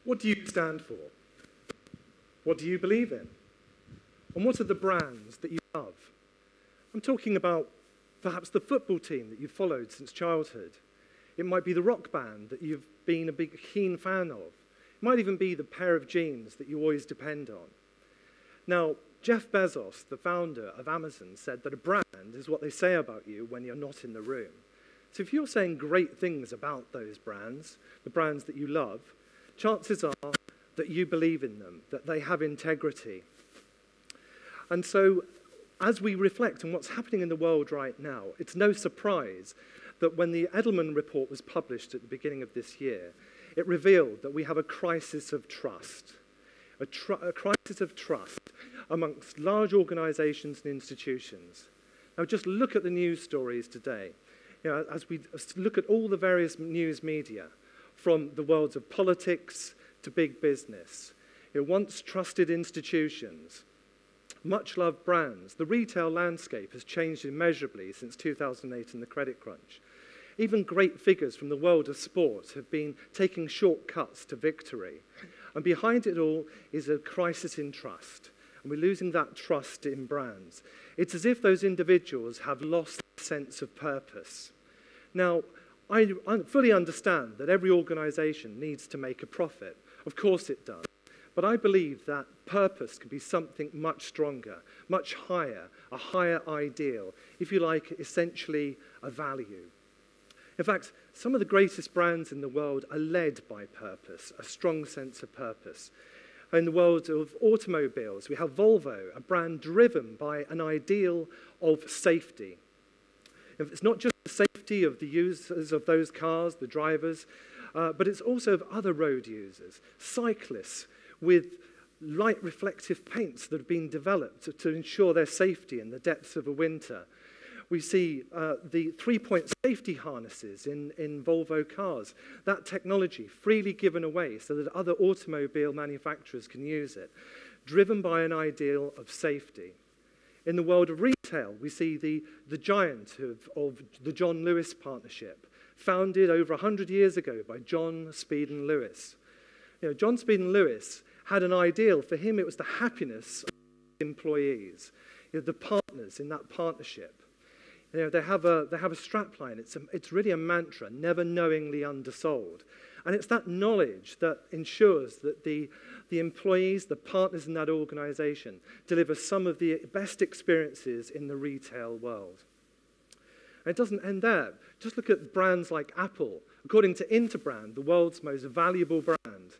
What do you stand for? What do you believe in? And what are the brands that you love? I'm talking about perhaps the football team that you've followed since childhood. It might be the rock band that you've been a big, keen fan of. It might even be the pair of jeans that you always depend on. Now, Jeff Bezos, the founder of Amazon, said that a brand is what they say about you when you're not in the room. So if you're saying great things about those brands, the brands that you love, chances are that you believe in them, that they have integrity. And so as we reflect on what's happening in the world right now, it's no surprise that when the Edelman report was published at the beginning of this year, it revealed that we have a crisis of trust, a crisis of trust amongst large organizations and institutions. Now just look at the news stories today. You know, as we look at all the various news media, from the worlds of politics to big business, you know, once trusted institutions, much-loved brands, the retail landscape has changed immeasurably since 2008 and the credit crunch. Even great figures from the world of sport have been taking shortcuts to victory. And behind it all is a crisis in trust. And we're losing that trust in brands. It's as if those individuals have lost a sense of purpose. Now, I fully understand that every organization needs to make a profit. Of course it does. But I believe that purpose can be something much stronger, much higher, a higher ideal, if you like, essentially a value. In fact, some of the greatest brands in the world are led by purpose, a strong sense of purpose. In the world of automobiles, we have Volvo, a brand driven by an ideal of safety. It's not just the safety of the users of those cars, the drivers, but it's also of other road users, cyclists with light reflective paints that have been developed to ensure their safety in the depths of a winter. We see the three-point safety harnesses in Volvo cars. That technology freely given away so that other automobile manufacturers can use it, driven by an ideal of safety. In the world of retail, we see the giant of the John Lewis partnership, founded over 100 years ago by John Speed and Lewis. You know, John Speed and Lewis had an ideal. For him, it was the happiness of employees, you know, the partners in that partnership. You know, they have a strapline. It's really a mantra, never knowingly undersold. And it's that knowledge that ensures that the employees, the partners in that organization, deliver some of the best experiences in the retail world. And it doesn't end there. Just look at brands like Apple. According to Interbrand, the world's most valuable brand.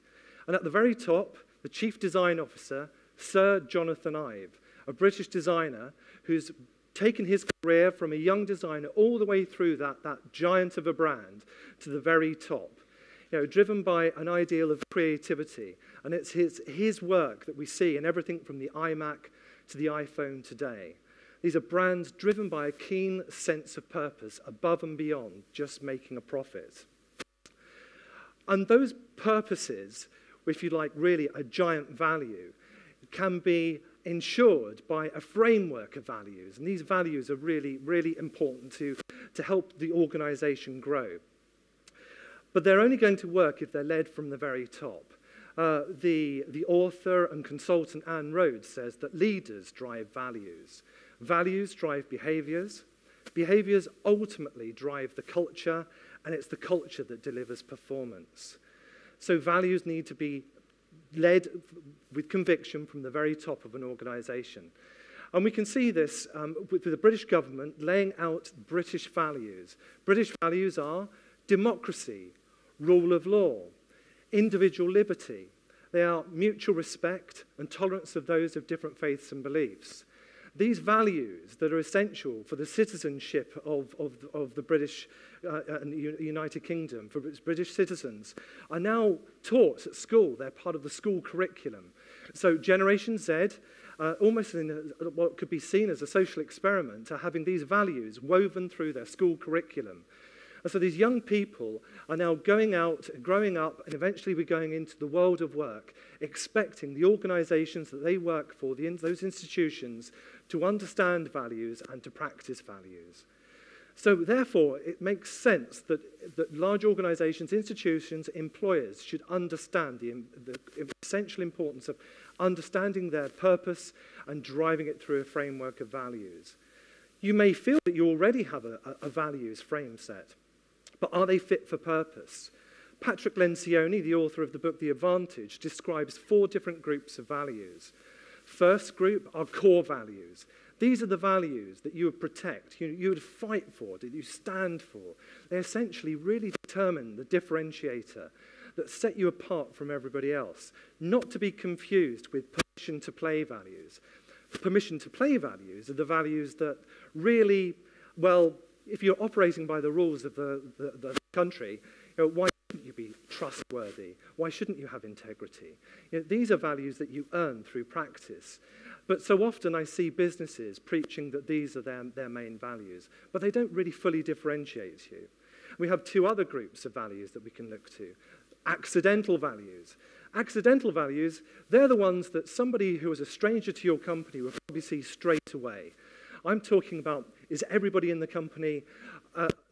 And at the very top, the Chief Design Officer, Sir Jonathan Ive, a British designer who's taken his career from a young designer all the way through that giant of a brand to the very top, you know, driven by an ideal of creativity. And it's his work that we see in everything from the iMac to the iPhone today. These are brands driven by a keen sense of purpose above and beyond just making a profit. And those purposes, if you like, really a giant value, can be ensured by a framework of values. And these values are really, really important to help the organization grow. But they're only going to work if they're led from the very top. The author and consultant Anne Rhodes says that leaders drive values. Values drive behaviors. Behaviors ultimately drive the culture, and it's the culture that delivers performance. So values need to be led with conviction from the very top of an organization. And we can see this with the British government laying out British values. British values are democracy, rule of law, individual liberty. They are mutual respect and tolerance of those of different faiths and beliefs. These values that are essential for the citizenship of the British and United Kingdom, for British citizens, are now taught at school. They're part of the school curriculum. So Generation Z, almost in what could be seen as a social experiment, are having these values woven through their school curriculum. And so these young people are now going out, growing up, and eventually we're going into the world of work, expecting the organizations that they work for, those institutions, to understand values and to practice values. So therefore, it makes sense that large organizations, institutions, employers should understand the essential importance of understanding their purpose and driving it through a framework of values. You may feel that you already have a values frame set, but are they fit for purpose? Patrick Lencioni, the author of the book The Advantage, describes 4 different groups of values. First group are core values. These are the values that you would protect, you would fight for, that you stand for. They essentially really determine the differentiator that set you apart from everybody else, not to be confused with permission to play values. Permission to play values are the values that really, well, if you're operating by the rules of the country, why shouldn't you be trustworthy? Why shouldn't you have integrity? These are values that you earn through practice. But so often I see businesses preaching that these are their main values, but they don't really fully differentiate you. We have 2 other groups of values that we can look to. Accidental values. Accidental values, they're the ones that somebody who is a stranger to your company will probably see straight away. I'm talking about, is everybody in the company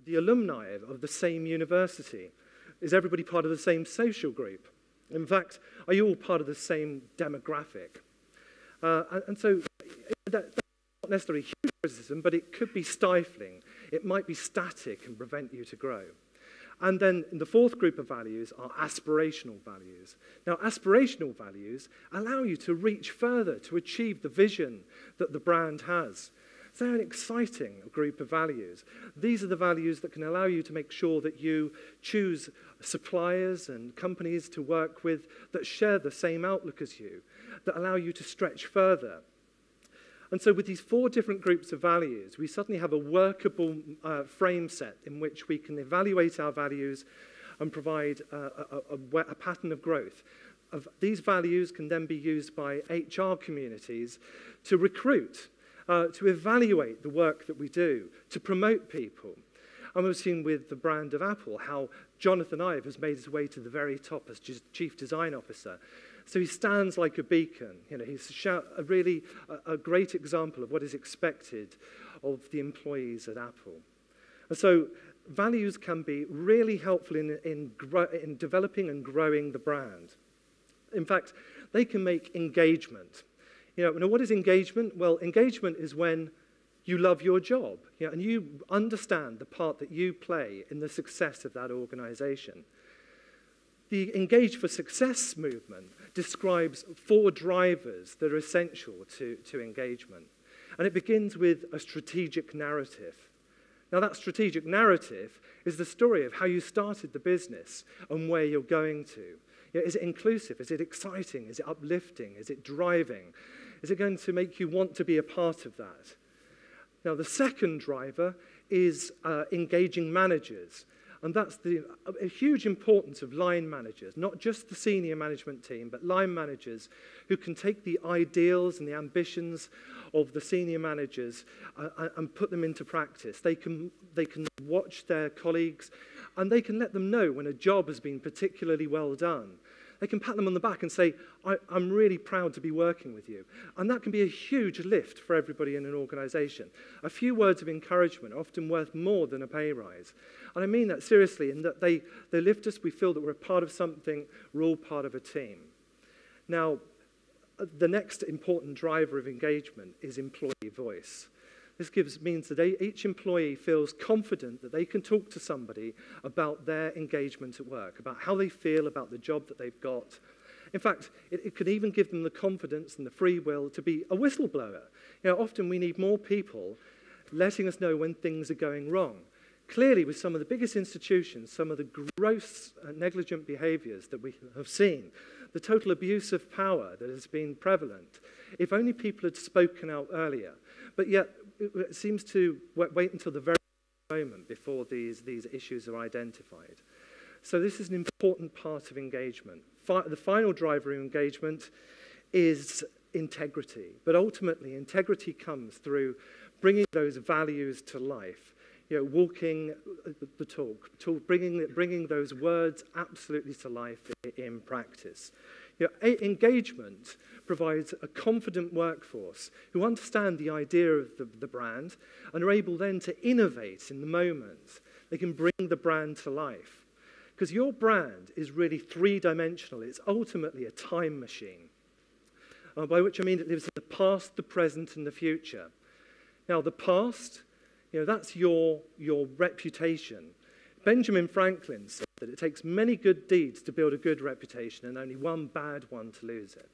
the alumni of the same university? Is everybody part of the same social group? In fact, are you all part of the same demographic? And so that's not necessarily huge criticism, but it could be stifling. It might be static and prevent you to grow. And then the 4th group of values are aspirational values. Now, aspirational values allow you to reach further, to achieve the vision that the brand has. So they're an exciting group of values. These are the values that can allow you to make sure that you choose suppliers and companies to work with that share the same outlook as you, that allow you to stretch further. And so with these 4 different groups of values, we suddenly have a workable frame set in which we can evaluate our values and provide a pattern of growth. These values can then be used by HR communities to recruit, to evaluate the work that we do, to promote people. And we've seen with the brand of Apple how Jonathan Ive has made his way to the very top as Chief Design Officer. So he stands like a beacon. He's really a great example of what is expected of the employees at Apple. And so values can be really helpful in developing and growing the brand. In fact, they can make engagement. Now, what is engagement? Well, engagement is when you love your job, and you understand the part that you play in the success of that organization. The Engage for Success movement describes 4 drivers that are essential to engagement. And it begins with a strategic narrative. Now, that strategic narrative is the story of how you started the business and where you're going to. Is it inclusive? Is it exciting? Is it uplifting? Is it driving? Is it going to make you want to be a part of that? Now, the second driver is engaging managers. And that's a huge importance of line managers, not just the senior management team, but line managers who can take the ideals and the ambitions of the senior managers and put them into practice. They can watch their colleagues, and they can let them know when a job has been particularly well done. They can pat them on the back and say, I'm really proud to be working with you. And that can be a huge lift for everybody in an organization. A few words of encouragement are often worth more than a pay rise. And I mean that seriously, in that they lift us, we feel that we're a part of something, we're all part of a team. Now, the next important driver of engagement is employee voice. This means that each employee feels confident that they can talk to somebody about their engagement at work, about how they feel about the job that they've got. In fact, it could even give them the confidence and the free will to be a whistleblower. Often we need more people letting us know when things are going wrong. Clearly, with some of the biggest institutions, some of the gross negligent behaviors that we have seen, the total abuse of power that has been prevalent, if only people had spoken out earlier. But yet, it seems to wait until the very moment before these issues are identified. So this is an important part of engagement. The final driver of engagement is integrity. But ultimately, integrity comes through bringing those values to life. Walking the talk, bringing those words absolutely to life in practice. Engagement provides a confident workforce who understand the idea of the brand and are able then to innovate in the moment. They can bring the brand to life. Because your brand is really three-dimensional. It's ultimately a time machine, by which I mean it lives in the past, the present, and the future. Now, the past, that's your reputation. Benjamin Franklin said that it takes many good deeds to build a good reputation and only one bad one to lose it.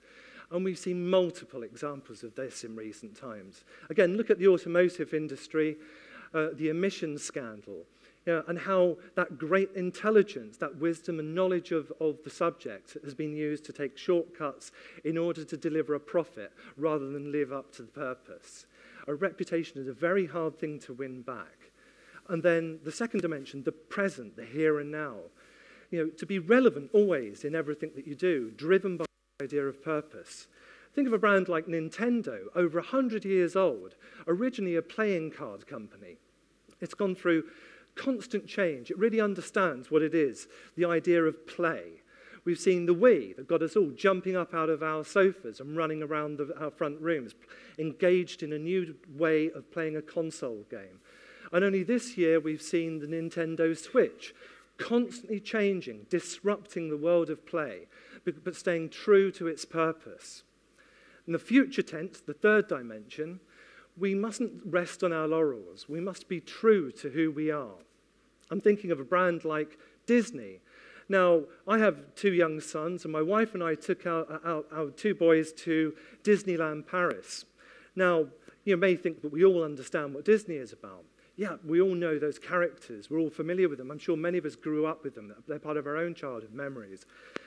And we've seen multiple examples of this in recent times. Again, look at the automotive industry, the emissions scandal, and how that great intelligence, that wisdom and knowledge of the subject has been used to take shortcuts in order to deliver a profit rather than live up to the purpose. A reputation is a very hard thing to win back. And then the second dimension, the present, the here and now. To be relevant always in everything that you do, driven by the idea of purpose. Think of a brand like Nintendo, over 100 years old, originally a playing card company. It's gone through constant change. It really understands what it is, the idea of play. We've seen the Wii that got us all jumping up out of our sofas and running around our front rooms, engaged in a new way of playing a console game. And only this year we've seen the Nintendo Switch, constantly changing, disrupting the world of play, but staying true to its purpose. In the future tense, the third dimension, we mustn't rest on our laurels. We must be true to who we are. I'm thinking of a brand like Disney. Now, I have two young sons, and my wife and I took our two boys to Disneyland Paris. Now, you may think that we all understand what Disney is about. Yeah, we all know those characters. We're all familiar with them. I'm sure many of us grew up with them. They're part of our own childhood memories.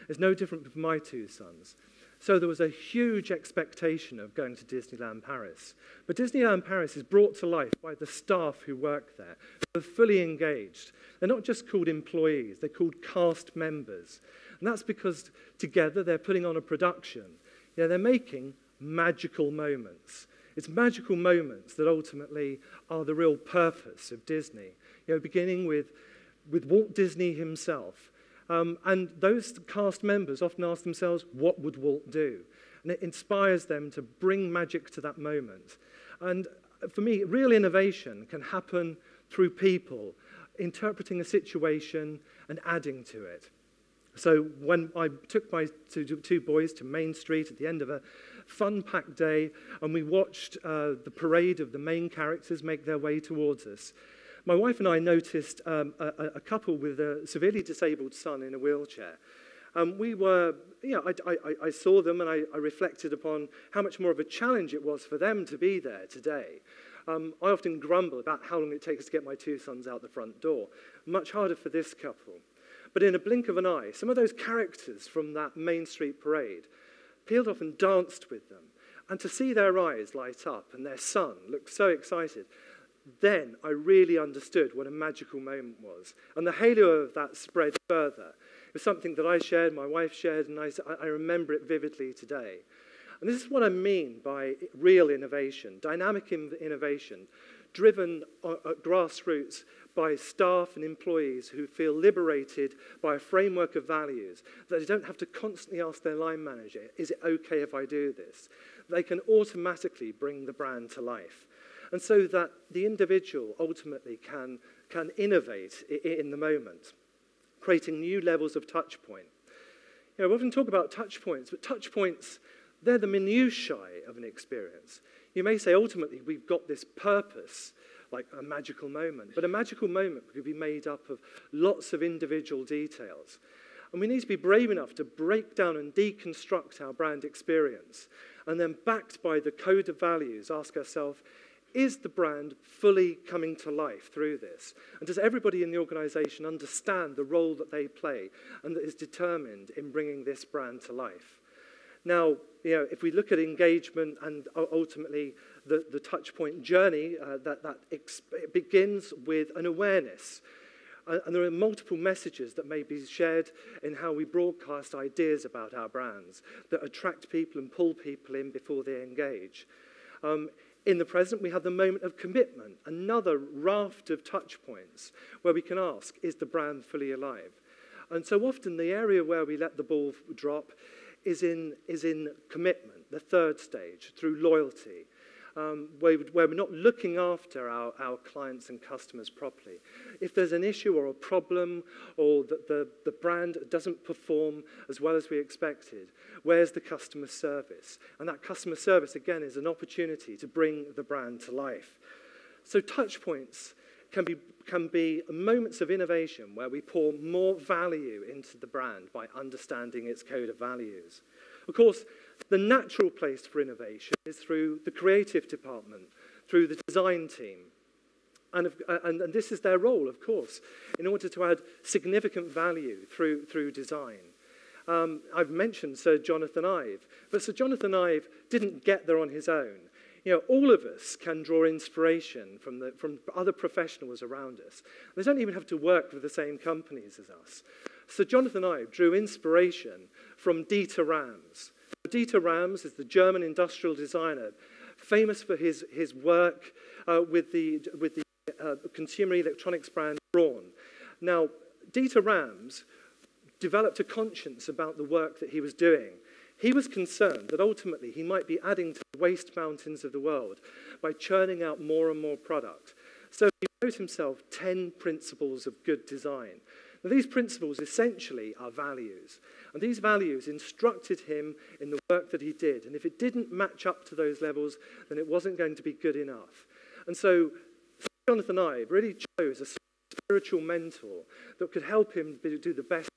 It's no different with my two sons. So there was a huge expectation of going to Disneyland Paris. But Disneyland Paris is brought to life by the staff who work there. They're fully engaged. They're not just called employees. They're called cast members. And that's because together they're putting on a production. They're making magical moments. It's magical moments that ultimately are the real purpose of Disney. Beginning with Walt Disney himself. And those cast members often ask themselves, what would Walt do? And it inspires them to bring magic to that moment. And for me, real innovation can happen through people interpreting a situation and adding to it. So when I took my two boys to Main Street at the end of a fun-packed day, and we watched the parade of the main characters make their way towards us, my wife and I noticed a couple with a severely disabled son in a wheelchair. We were, I saw them and I reflected upon how much more of a challenge it was for them to be there today. I often grumble about how long it takes to get my two sons out the front door. Much harder for this couple. But in a blink of an eye, some of those characters from that Main Street parade peeled off and danced with them. And to see their eyes light up and their son look so excited, then I really understood what a magical moment was. And the halo of that spread further. It was something that I shared, my wife shared, and I remember it vividly today. And this is what I mean by real innovation, dynamic innovation, driven at grassroots by staff and employees who feel liberated by a framework of values, that they don't have to constantly ask their line manager, is it okay if I do this? They can automatically bring the brand to life. And so that the individual ultimately can innovate in the moment, creating new levels of touch point. We often talk about touch points, but touch points, they're the minutiae of an experience. You may say, ultimately, we've got this purpose, like a magical moment. But a magical moment could be made up of lots of individual details. And we need to be brave enough to break down and deconstruct our brand experience. And then, backed by the code of values, ask ourselves, is the brand fully coming to life through this? And does everybody in the organization understand the role that they play and that is determined in bringing this brand to life? Now, if we look at engagement and ultimately the touch point journey, it begins with an awareness. And there are multiple messages that may be shared in how we broadcast ideas about our brands that attract people and pull people in before they engage. In the present, we have the moment of commitment, another raft of touch points where we can ask, is the brand fully alive? And so often the area where we let the ball drop is in commitment, the third stage, through loyalty, where we're not looking after our clients and customers properly. If there's an issue or a problem, or that the brand doesn't perform as well as we expected, where's the customer service? And that customer service, again, is an opportunity to bring the brand to life. So touch points can be moments of innovation where we pour more value into the brand by understanding its code of values. Of course, the natural place for innovation is through the creative department, through the design team. And this is their role, of course, in order to add significant value through design. I've mentioned Sir Jonathan Ive, but Sir Jonathan Ive didn't get there on his own. You know, all of us can draw inspiration from other professionals around us. They don't even have to work with the same companies as us. So Jonathan Ive drew inspiration from Dieter Rams. Dieter Rams is the German industrial designer, famous for his work with the consumer electronics brand Braun. Now, Dieter Rams developed a conscience about the work that he was doing. He was concerned that ultimately he might be adding to the waste mountains of the world by churning out more and more product. So he wrote himself 10 principles of good design. Now, these principles essentially are values. And these values instructed him in the work that he did. And if it didn't match up to those levels, then it wasn't going to be good enough. And so Jonathan Ive really chose a spiritual mentor that could help him do the best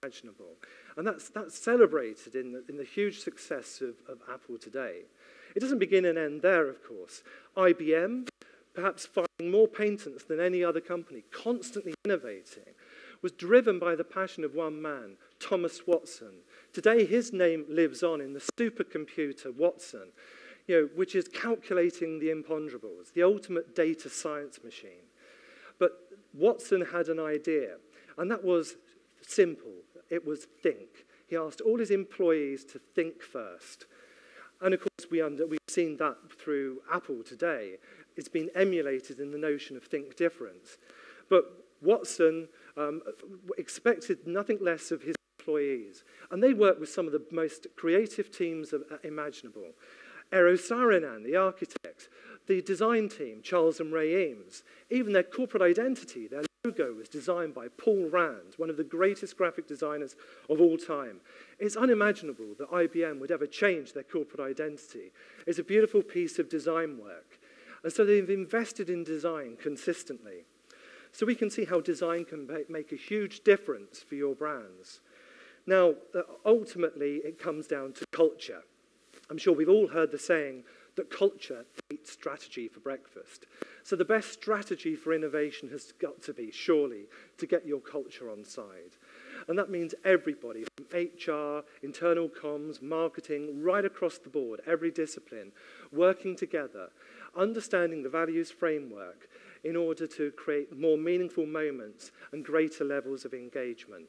imaginable. And that's celebrated in the huge success of Apple today. It doesn't begin and end there, of course. IBM, perhaps filing more patents than any other company, constantly innovating, was driven by the passion of one man, Thomas Watson. Today, his name lives on in the supercomputer Watson, which is calculating the imponderables, the ultimate data science machine. But Watson had an idea, and that was simple. It was think. He asked all his employees to think first. And of course, we've seen that through Apple today. It's been emulated in the notion of think different. But Watson expected nothing less of his employees. And they worked with some of the most creative teams imaginable. Eero Saarinen, the architect, the design team, Charles and Ray Eames, even their corporate identity, their logo was designed by Paul Rand, one of the greatest graphic designers of all time. It's unimaginable that IBM would ever change their corporate identity. It's a beautiful piece of design work. And so they've invested in design consistently. So we can see how design can make a huge difference for your brands. Now, ultimately, it comes down to culture. I'm sure we've all heard the saying that culture eats strategy for breakfast. So the best strategy for innovation has got to be, surely, to get your culture on side. And that means everybody, from HR, internal comms, marketing, right across the board, every discipline, working together, understanding the values framework in order to create more meaningful moments and greater levels of engagement,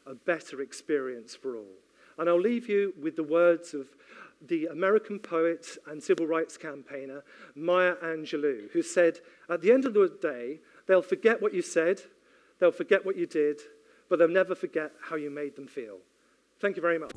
a better experience for all. And I'll leave you with the words of the American poet and civil rights campaigner, Maya Angelou, who said, at the end of the day, they'll forget what you said, they'll forget what you did, but they'll never forget how you made them feel. Thank you very much.